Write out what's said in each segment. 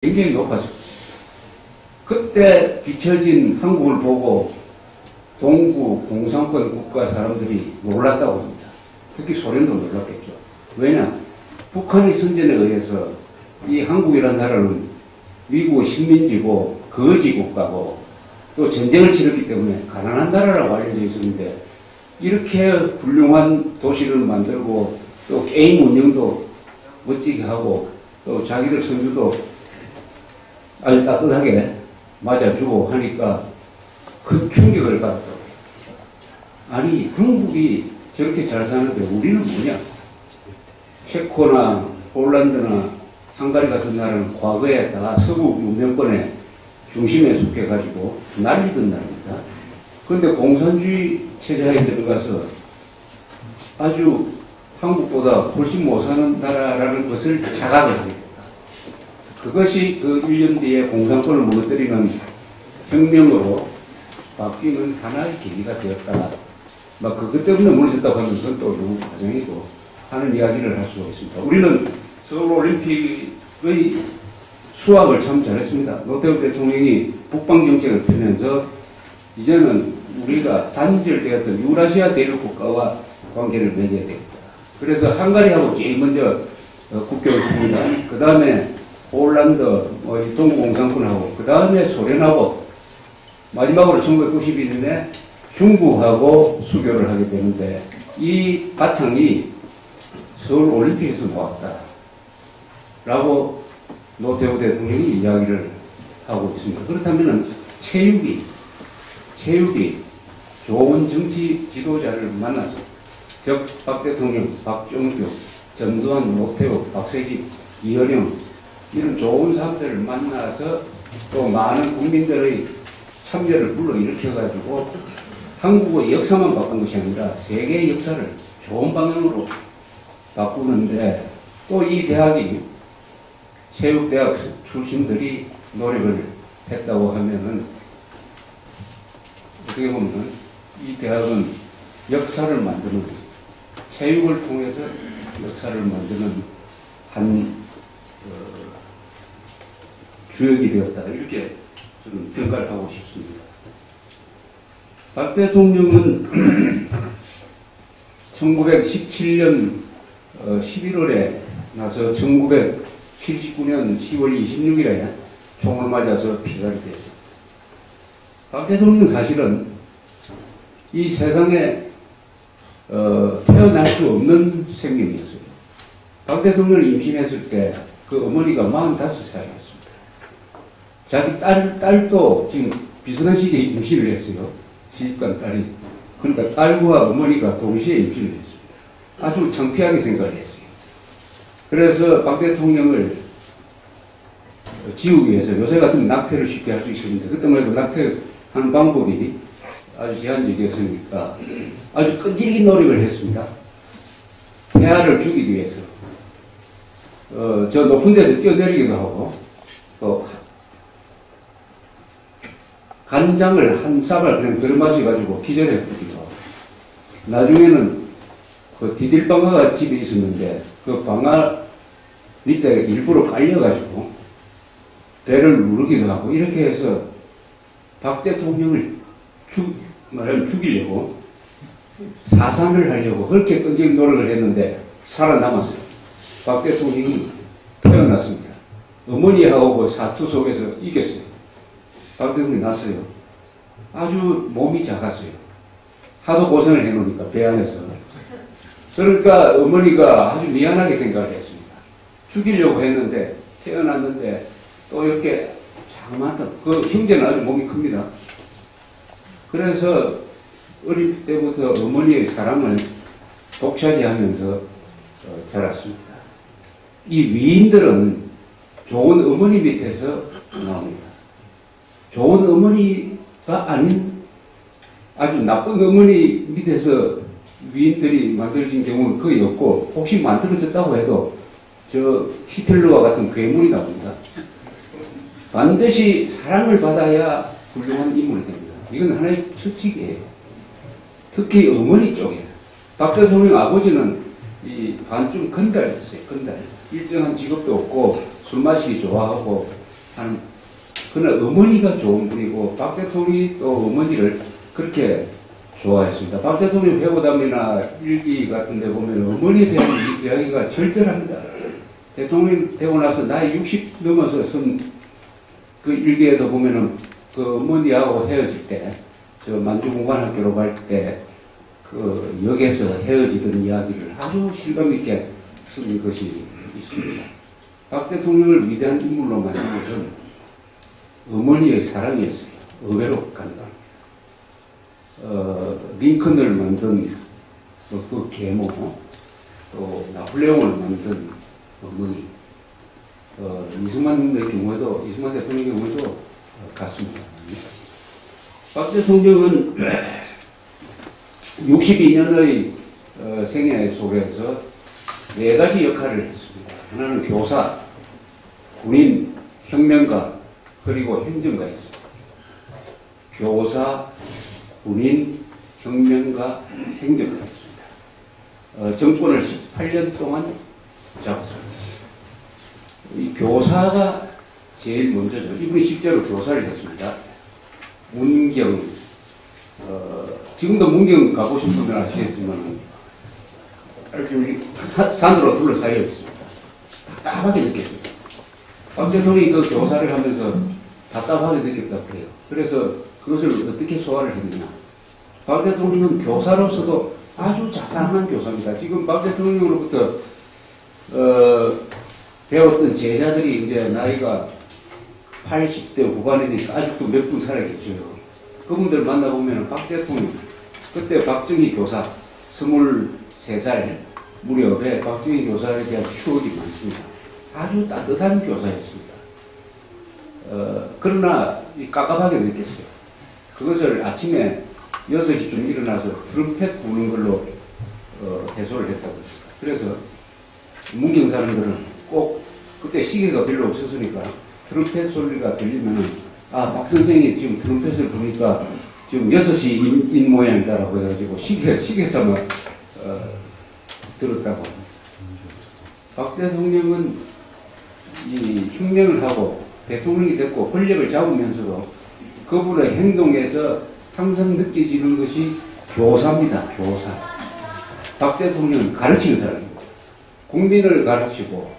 굉장히 높았어요. 그때 비춰진 한국을 보고 동구 공산권 국가 사람들이 놀랐다고 합니다. 특히 소련도 놀랐겠죠. 왜냐? 북한의 선전에 의해서 이 한국이라는 나라는 미국의 식민지고 거지 국가고 또 전쟁을 치렀기 때문에 가난한 나라라고 알려져 있었는데 이렇게 훌륭한 도시를 만들고 또 게임 운영도 멋지게 하고 또 자기들 선주도 아주 따뜻하게 맞아주고 하니까 큰 충격을 받았다고. 아니 한국이 저렇게 잘 사는데 우리는 뭐냐? 체코나 폴란드나 헝가리 같은 나라는 과거에 다 서구 문명권의 중심에 속해가지고 난리던 나라입니다. 그런데 공산주의 체제에 들어가서 아주 한국보다 훨씬 못 사는 나라라는 것을 자각을 하게 됐다. 그것이 그 1년 뒤에 공산권을 무너뜨리는 혁명으로 바뀌는 하나의 계기가 되었다. 막 그것 때문에 무너졌다고 하면 그건 또 너무 과정이고 하는 이야기를 할 수가 있습니다. 우리는 서울올림픽의 수학을 참 잘했습니다. 노태우 대통령이 북방정책을 펴면서 이제는 우리가 단절되었던 유라시아 대륙 국가와 관계를 맺어야 되겠다. 그래서 헝가리하고 제일 먼저 국교를 핍니다. 그 다음에 폴란드, 동구공산권하고, 그 다음에 소련하고, 마지막으로 1991년에 중국하고 수교를 하게 되는데, 이 바탕이 서울 올림픽에서 나왔다. 라고 노태우 대통령이 이야기를 하고 있습니다. 그렇다면 체육이 좋은 정치 지도자를 만나서, 즉, 박 대통령, 박정규, 전두환, 노태우, 박세기, 이현영, 이런 좋은 사람들을 만나서 또 많은 국민들의 참여를 불러일으켜가지고 한국의 역사만 바꾼 것이 아니라 세계의 역사를 좋은 방향으로 바꾸는데 또 이 대학이 체육대학 출신들이 노력을 했다고 하면은 어떻게 보면 이 대학은 역사를 만드는 체육을 통해서 역사를 만드는 한 주역이 되었다. 이렇게 저는 평가를 하고 싶습니다. 박 대통령은 1917년 11월에 나서 1979년 10월 26일에 총을 맞아서 피살이 됐습니다. 박 대통령은 사실은 이 세상에 태어날 수 없는 생명이었어요. 박 대통령을 임신했을 때 그 어머니가 45살이었습니다. 자기 딸도 지금 비슷한 시기에 임신을 했어요. 시집간 딸이. 그러니까 딸과 어머니가 동시에 임신을 했습니다. 아주 창피하게 생각을 했어요. 그래서 박 대통령을 지우기 위해서 요새 같은 낙태를 쉽게 할 수 있었는데 그때만 해도 낙태하는 방법이 아주 제한적이었으니까 아주 끈질긴 노력을 했습니다. 태아를 죽이기 위해서. 저 높은 데서 뛰어내리기도 하고 또 간장을 한 쌀을 그냥 들어마셔가지고 기절해버리기도 하고 나중에는 그 디딜방아가 집에 있었는데 그 방아 밑에 일부러 깔려가지고 배를 누르기도 하고 이렇게 해서 박 대통령을 죽이려고 사산을 하려고 그렇게 끈질긴 노력을 했는데 살아남았어요. 박 대통령이 태어났습니다. 어머니하고 사투 속에서 이겼어요. 박 대통령이 났어요. 아주 몸이 작았어요. 하도 고생을 해놓으니까 배 안에서. 그러니까 어머니가 아주 미안하게 생각을 했습니다. 죽이려고 했는데 태어났는데 또 이렇게 자그마한 그 형제는 아주 몸이 큽니다. 그래서 어릴 때부터 어머니의 사랑을 독차지하면서 자랐습니다. 이 위인들은 좋은 어머니 밑에서 나옵니다. 좋은 어머니가 아닌 아주 나쁜 어머니 밑에서 위인들이 만들어진 경우는 거의 없고 혹시 만들어졌다고 해도 저 히틀러와 같은 괴물이 나옵니다. 반드시 사랑을 받아야 훌륭한 인물이 됩니다. 이건 하나의 철칙이에요. 특히 어머니 쪽에. 박 대통령 아버지는 이 반쯤 건달이었어요. 건달. 일정한 직업도 없고 술 마시기 좋아하고 하는, 그러나 어머니가 좋은 분이고, 박 대통령이 또 어머니를 그렇게 좋아했습니다. 박 대통령 회고담이나 일기 같은 데 보면 어머니에 대한 이야기가 절절합니다. 대통령 되고 나서 나이 60 넘어서 쓴 그 일기에도 보면은 그 어머니하고 헤어질 때, 저 만주공관학교로 갈 때, 그 역에서 헤어지던 이야기를 아주 실감 있게 쓴 것이 있습니다. 박 대통령을 위대한 인물로 만든 것은 어머니의 사랑이었어요. 의외로 간다. 링컨을 만든 그 계모, 또 나폴레옹을 만든 어머니, 이승만의 경우에도, 이승만 대통령의 경우에도 같습니다. 박 대통령은 62년의 생애 속에서 4가지 역할을 했습니다. 하나는 교사, 군인, 혁명가, 그리고 행정가였습니다. 교사, 군인, 혁명가, 행정가였습니다. 정권을 18년 동안 잡았습니다. 이 교사가 제일 먼저죠. 이분이 실제로 교사를 했습니다. 문경, 지금도 문경 가보신 분들 아시겠지만, 이렇게 산으로 둘러싸여 있습니다. 답답하게 느꼈습니다. 박 대통령이 그 교사를 하면서 답답하게 느꼈다고 그래요. 그래서 그것을 어떻게 소화를 했느냐. 박 대통령은 교사로서도 아주 자상한 교사입니다. 지금 박 대통령으로부터 배웠던 제자들이 이제 나이가 80대 후반이니까 아직도 몇 분 살아계셔요. 그분들 만나보면 박 대통령, 그때 박정희 교사 23살 무렵에 박정희 교사에 대한 추억이 많습니다. 아주 따뜻한 교사였습니다. 그러나 깝깝하게 느꼈어요. 그것을 아침에 6시쯤 일어나서 트럼펫 부는 걸로 해소를 했다고 합니다. 그래서 문경 사람들은 꼭 그때 시계가 별로 없었으니까 트럼펫 소리가 들리면은 아, 박 선생이 지금 트럼펫을 부니까 지금 6시 인 모양이다라고 해가지고 시계참을 들었다고 합니다. 박 대통령은 이 혁명을 하고 대통령이 됐고 권력을 잡으면서도 그분의 행동에서 항상 느껴지는 것이 교사입니다. 교사. 박 대통령은 가르치는 사람입니다. 국민을 가르치고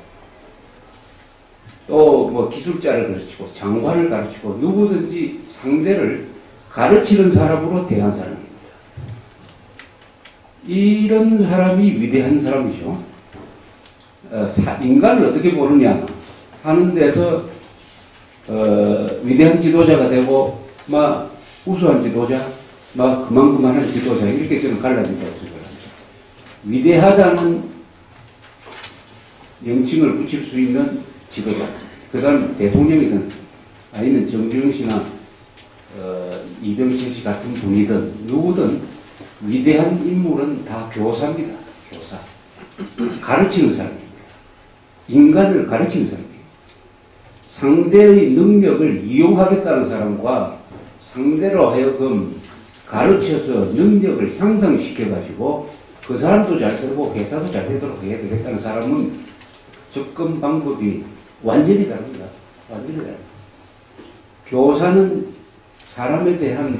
또 뭐 기술자를 가르치고 장관을 가르치고 누구든지 상대를 가르치는 사람으로 대한 사람입니다. 이런 사람이 위대한 사람이죠. 인간을 어떻게 보느냐 하는 데서 위대한 지도자가 되고 막 우수한 지도자, 막 그만한 지도자 이렇게 저는 갈라진다고 생각합니다. 위대하다는 명칭을 붙일 수 있는 지도자, 그 사람 대통령이든 아니면 정주영 씨나 이병철 씨 같은 분이든 누구든 위대한 인물은 다 교사입니다. 교사. 가르치는 사람입니다. 인간을 가르치는 사람입니다. 상대의 능력을 이용하겠다는 사람과 상대로 하여금 가르쳐서 능력을 향상시켜가지고 그 사람도 잘 되고 회사도 잘 되도록 해야 되겠다는 사람은 접근 방법이 완전히 다릅니다. 완전히 다릅니다. 교사는 사람에 대한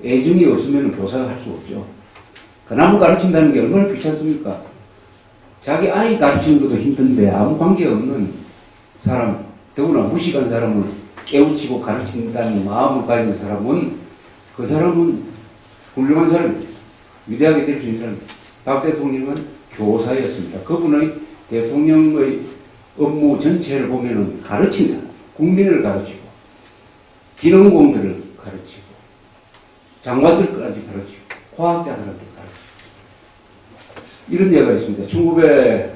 애정이 없으면 교사가 할 수 없죠. 그나마 가르친다는 게 얼마나 귀찮습니까? 자기 아이 가르치는 것도 힘든데 아무 관계없는 사람, 더구나 무식한 사람을 깨우치고 가르친다는 마음을 가진 사람은 그 사람은 훌륭한 사람입니다. 위대하게 될 수 있는 사람입니다. 박 대통령은 교사였습니다. 그분의 대통령의 업무 전체를 보면은 가르친 사람, 국민을 가르치고 기능공들을 가르치고 장관들까지 가르치고 과학자들한테 가르치고 이런 예가 있습니다. 1960년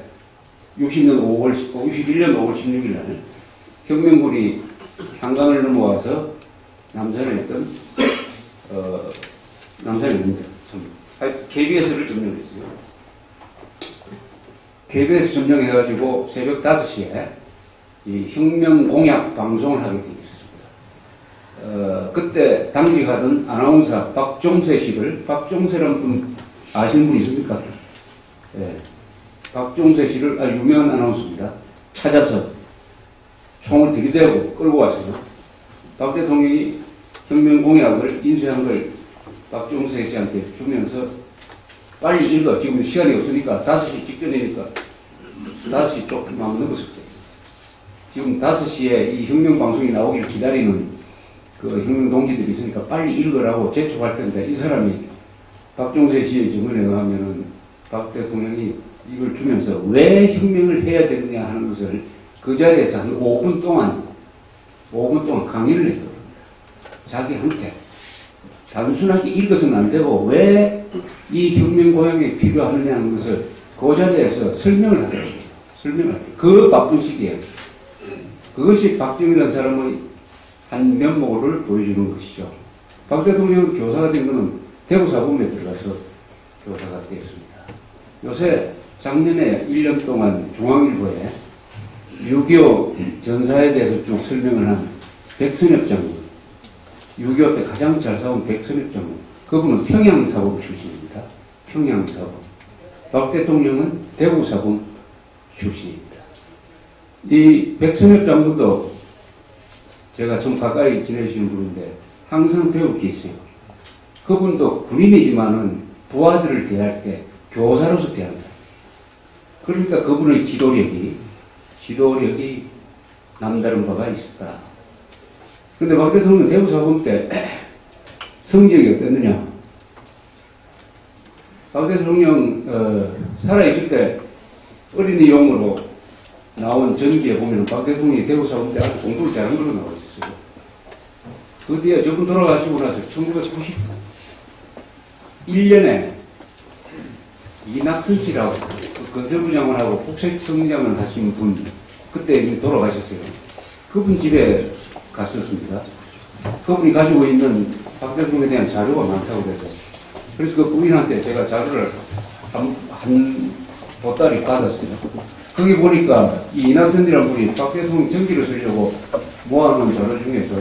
51년 5월 16일 날 혁명군이 한강을 넘어와서 남산에 있던 남산에 있는데 KBS를 점령했어요. KBS 점령해가지고 새벽 5시에 이 혁명 공약 방송을 하게 돼 있었습니다. 그때 당직하던 아나운서 박종세 씨를, 박종세라는 분 아시는 분 있습니까? 예. 박종세 씨를, 유명한 아나운서입니다. 찾아서 총을 들이대고 끌고 왔어요. 박 대통령이 혁명 공약을 인수한 걸 박종세 씨한테 주면서 빨리 읽어. 지금 시간이 없으니까 5시 직전이니까 5시 조금 넘었을 때. 지금 5시에 이 혁명 방송이 나오기를 기다리는 그 혁명 동지들이 있으니까 빨리 읽으라고 재촉할 텐데 이 사람이 박종세 씨의 증언에 의하면은 박 대통령이 이걸 주면서 왜 혁명을 해야 되느냐 하는 것을 그 자리에서 한 5분 동안 강의를 했거든요. 자기한테. 단순하게 읽어서는 안 되고 왜 이 혁명 공약이 필요하느냐는 것을 그 자리에서 설명을 하더라고요. 그 바쁜 시기에. 그것이 박정희라는 사람의 한 면모를 보여주는 것이죠. 박 대통령은 교사가 된 것은 대구사범에 들어가서 교사가 되었습니다. 요새 작년에 1년 동안 중앙일보에 6.25 전사에 대해서 쭉 설명을 한 백선엽 장군, 6.25 때 가장 잘 싸운 백선엽 장군, 그분은 평양사범 출신입니다. 평양사범. 박 대통령은 대구사범 출신입니다. 이 백선엽 장군도 제가 좀 가까이 지내시는 분인데 항상 배울 게 있어요. 그분도 군인이지만은 부하들을 대할 때 교사로서 대한 사람. 그러니까 그분의 지도력이 남다른 바가 있었다. 근데 박 대통령은 대구사범 때 성적이 어땠느냐? 박 대통령 살아있을 때 어린이용으로 나온 전기에 보면 박 대통령이 대구사범 때 아주 공부를 잘한 걸로 나와 있었어요. 그 뒤에 저분 돌아가시고 나서 1991년에 이낙선 씨라고 건설부 장관하고 국세청장을 하신 분, 그때 이미 돌아가셨어요. 그분 집에 갔었습니다. 그분이 가지고 있는 박 대통령에 대한 자료가 많다고 그래서. 그래서 그 부인한테 제가 자료를 한 보따리 받았어요. 거기 보니까 이 이낙선이라는 분이 박 대통령 전기를 쓰려고 모아놓은 자료 중에서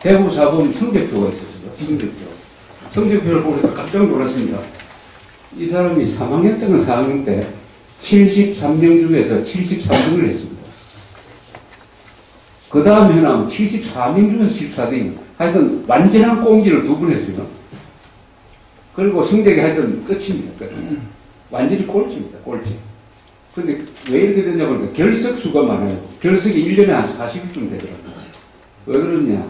대구사범 성적표가 있었어요. 성적표를 보니까 깜짝 놀랐습니다. 이 사람이 3학년 때는 4학년 때 73명 중에서 73등을 했습니다. 그 다음 해남 74명 중에서 74등. 하여튼 완전한 꽁지를 2번 했어요. 그리고 성적이 하여튼 끝입니다. 끝. 완전히 꼴찌입니다. 꼴찌. 근데 왜 이렇게 됐냐면 결석 수가 많아요. 결석이 1년에 한 40일쯤 되더라고요. 왜 그러냐?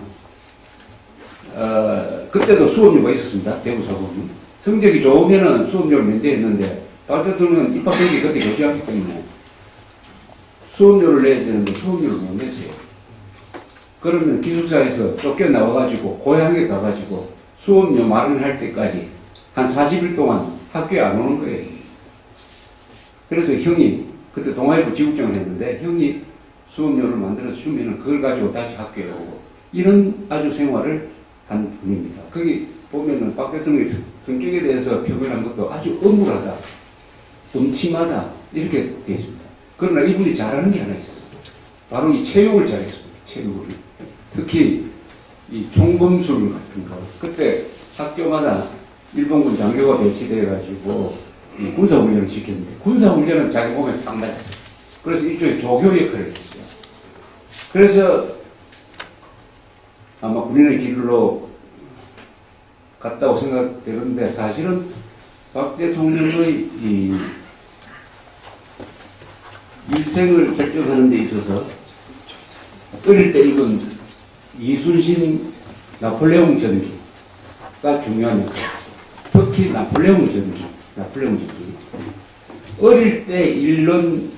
그때도 수업료가 있었습니다. 대구사범은. 성적이 좋으면은 수업료를 면제했는데 박 대통령은 입학생이 그때 교체하기 때문에 수업료를 내야 되는데 수업료를 못 냈어요. 그러면 기숙사에서 쫓겨나와가지고 고향에 가가지고 수업료 마련할 때까지 한 40일 동안 학교에 안 오는 거예요. 그래서 형이 그때 동아일보 지국장을 했는데 형이 수업료를 만들어서 주면은 그걸 가지고 다시 학교에 오고 이런 아주 생활을 한 분입니다. 거기 보면은 박 대통령의 성격에 대해서 표현한 것도 아주 억울하다, 음침하다 이렇게 되어 있습니다. 그러나 이분이 잘하는 게 하나 있었어요. 바로 이 체육을 잘했습니다. 체육을. 특히 이 총검술 같은 거. 그때 학교마다 일본군 장교가 배치돼가지고 군사훈련을 시켰는데 군사훈련은 자기 몸에 딱 맞았어요. 그래서 일종의 조교 역할을 했어요. 그래서 아마 군인의 길로 갔다고 생각되는데 사실은 박 대통령의 이 일생을 결정하는 데 있어서 어릴 때 읽은 이순신 나폴레옹 전기가 중요한 역할이었어요. 특히 나폴레옹 전기. 어릴 때 읽는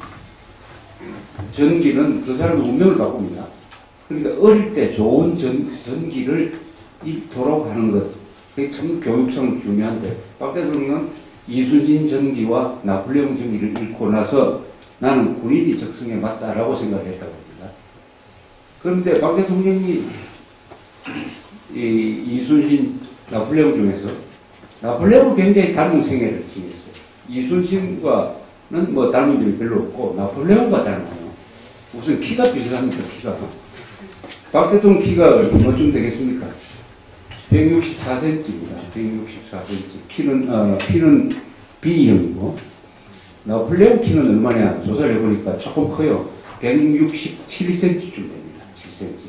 전기는 그 사람의 운명을 바꿉니다. 그러니까 어릴 때 좋은 전기를 읽도록 하는 것, 그게 참 교육상 중요한데, 박 대통령은 이순신 전기와 나폴레옹 전기를 읽고 나서 나는 군인이 적성에 맞다라고 생각을 했다고 합니다. 그런데 박 대통령이 이순신, 나폴레옹 중에서 나폴레옹은 굉장히 닮은 생애를 지냈어요. 이순신과는 뭐 닮은 점이 별로 없고 나폴레옹과 닮아요. 우선 키가 비슷합니다. 키가. 박 대통령 키가 얼마쯤 되겠습니까? 164cm입니다. 164cm. 키는 B형이고 나폴레옹 키는 얼마냐 조사를 해보니까 조금 커요. 167cm쯤 됩니다. 7cm.